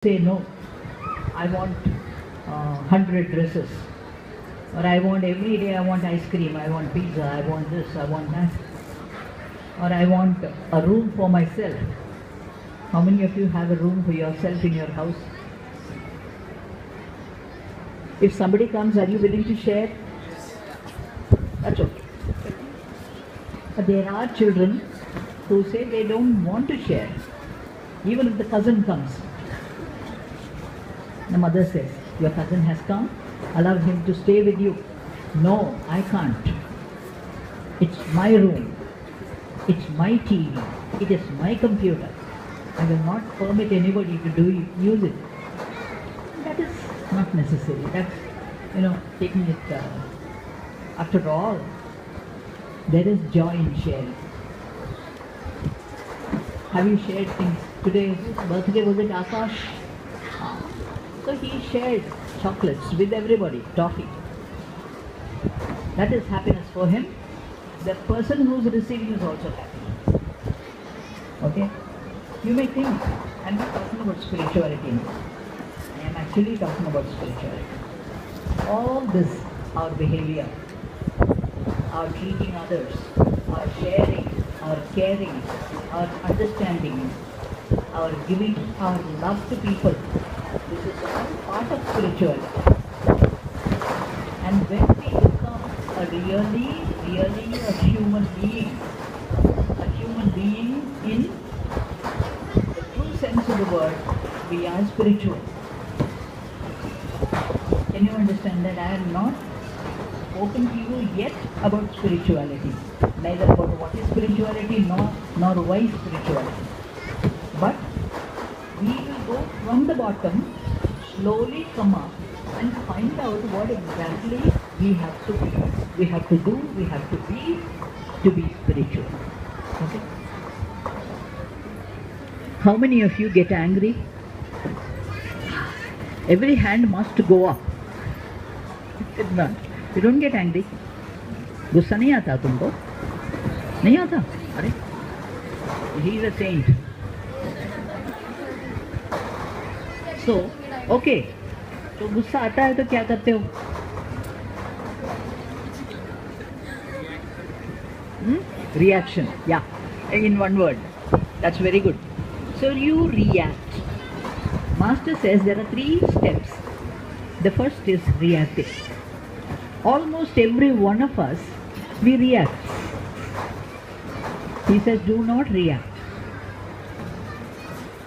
say no, I want 100 dresses, or I want every day I want ice cream, I want pizza, I want this, I want that, or I want a room for myself. How many of you have a room for yourself in your house? If somebody comes, are you willing to share? That's okay. But there are children who say they don't want to share, even if the cousin comes. The mother says, your cousin has come, allow him to stay with you. No, I can't. It's my room. It's my TV. It is my computer. I will not permit anybody to use it. That is not necessary. That's, taking it, after all, there is joy in sharing. Have you shared things? Today's birthday, was it Akash? So he shared chocolates with everybody, toffee. That is happiness for him. The person who is receiving is also happy. Okay? You may think, I'm not talking about spirituality now. I am actually talking about spirituality. All this, our behavior, our treating others, our sharing, our caring, our understanding, our giving our love to people, this is all part of spirituality. And when we become a really a human being in the true sense of the word, we are spiritual. Can you understand that I am not spoken to you yet about spirituality, neither about what is spirituality nor why spirituality. But we will go from the bottom, slowly come up and find out what exactly we have to be, we have to do, we have to be spiritual. Okay? How many of you get angry? Every hand must go up. It's not. You don't get angry. गुस्सा नहीं आता तुमको? नहीं आता? अरे, he is a saint. So, okay. तो गुस्सा आता है तो क्या करते हो? Reaction. Yeah. In one word. That's very good. So you react. Master says there are 3 steps. The first is reacting. Almost every one of us, we react. He says, do not react.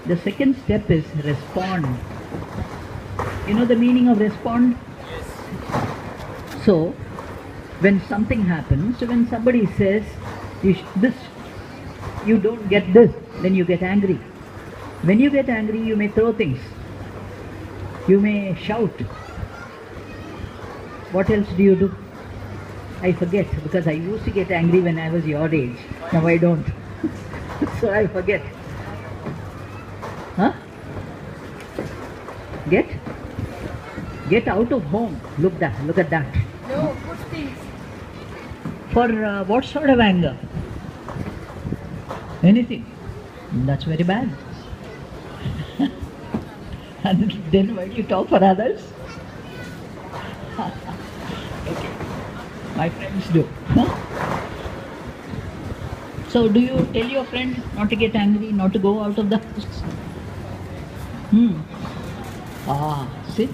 The second step is respond. You know the meaning of respond? So, when something happens, when somebody says, you don't get this, then you get angry. When you get angry, you may throw things. You may shout. What else do you do? I forget, because I used to get angry when I was your age. Now I don't. So I forget. Huh? Get out of home. Look at that. No, put things. For what sort of anger? Anything. That's very bad. And then why do you talk for others? Okay. My friends do. So do you tell your friend not to get angry, not to go out of the house? See?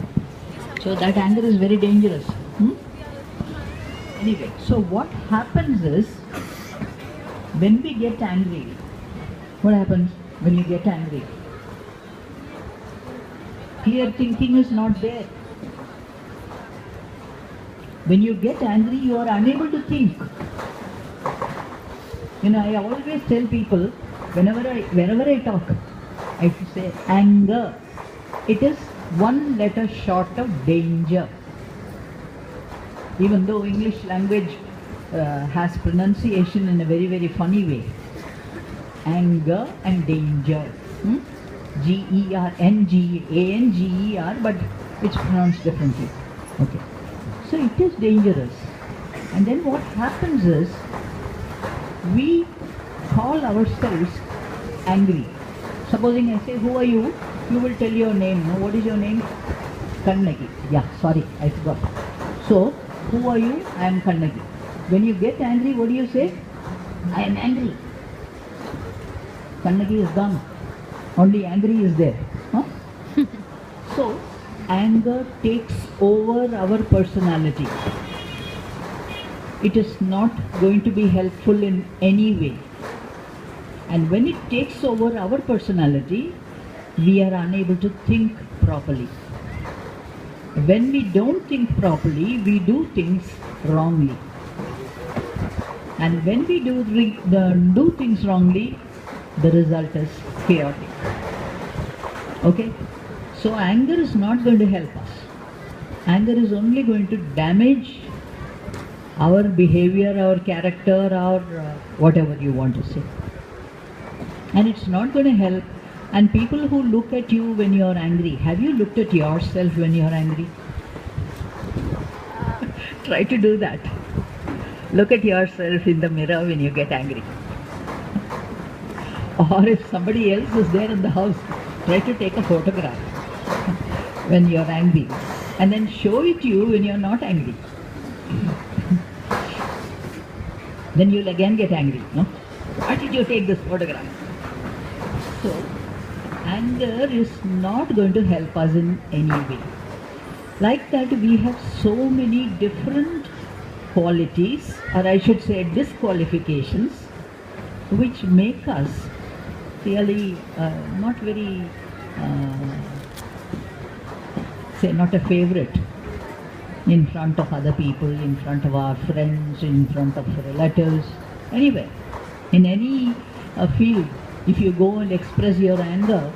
So that anger is very dangerous. Anyway, so what happens is, when we get angry, what happens when you get angry? Clear thinking is not there. When you get angry, you are unable to think. I always tell people, whenever I talk, I say anger. It is 1 letter short of danger. Even though English language has pronunciation in a very, very funny way. Anger and danger. G-E-R-N-G-A-N-G-E-R, but it's pronounced differently. Okay. So it is dangerous. And then what happens is, we call ourselves angry. Supposing I say, who are you? You will tell your name. No? What is your name? Kannagi. Yeah, sorry, I forgot. So, who are you? I am Kannagi. When you get angry, what do you say? I am angry. Kannagi is gone. Only angry is there. Huh? So, anger takes over our personality. It is not going to be helpful in any way. And when it takes over our personality, we are unable to think properly. When we don't think properly, we do things wrongly. And when we do things wrongly, the result is chaotic. Okay? So anger is not going to help us. Anger is only going to damage our behavior, our character, or whatever you want to say. And it's not going to help. And people who look at you when you are angry, have you looked at yourself when you are angry? Try to do that. Look at yourself in the mirror when you get angry. Or if somebody else is there in the house, try to take a photograph when you are angry and then show it to you when you are not angry. Then you'll again get angry. No? Why did you take this photograph? So, anger is not going to help us in any way. Like that, we have so many different qualities, or I should say disqualifications, which make us really not very, say, not a favorite in front of other people, in front of our friends, in front of relatives, anywhere. In any field, if you go and express your anger,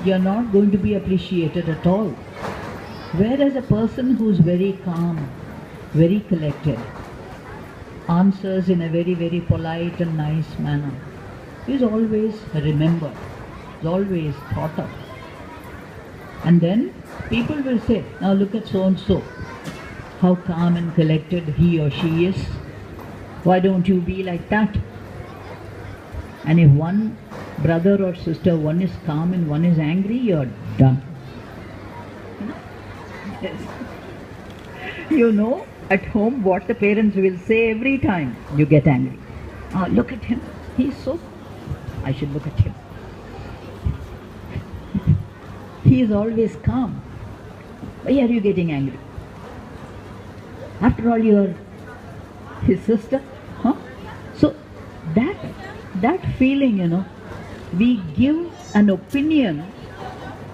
you are not going to be appreciated at all. Whereas a person who is very calm, very collected, answers in a very, very polite and nice manner, is always remembered, is always thought of. And then people will say, now look at so-and-so, how calm and collected he or she is. Why don't you be like that? And if one brother or sister, one is calm and one is angry, you're done. Yes. You know at home what the parents will say every time you get angry. Oh, look at him. He's so... I should look at him. He is always calm. Why are you getting angry? After all, you're his sister. Huh? So that feeling, you know, we give an opinion,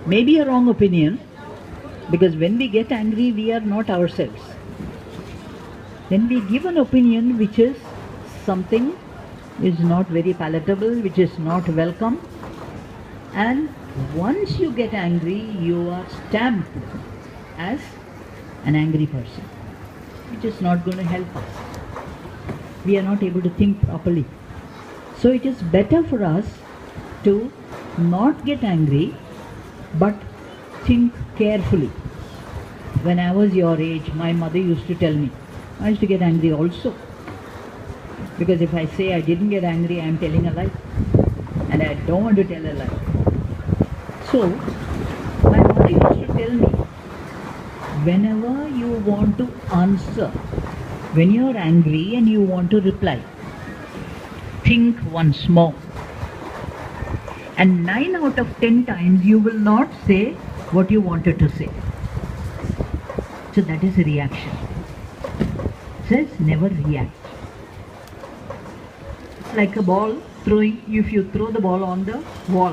maybe a wrong opinion, because when we get angry, we are not ourselves. Then we give an opinion which is something is not very palatable, which is not welcome. And once you get angry, you are stamped as an angry person, which is not going to help us. We are not able to think properly. So it is better for us to not get angry, but think carefully. When I was your age, my mother used to tell me, I used to get angry also. Because if I say I didn't get angry, I am telling a lie. And I don't want to tell a lie. So, my mother used to tell me, whenever you want to answer, when you are angry and you want to reply, think once more. And 9 out of 10 times you will not say what you wanted to say. So that is a reaction. Says never react. It's like a ball throwing, if you throw the ball on the wall.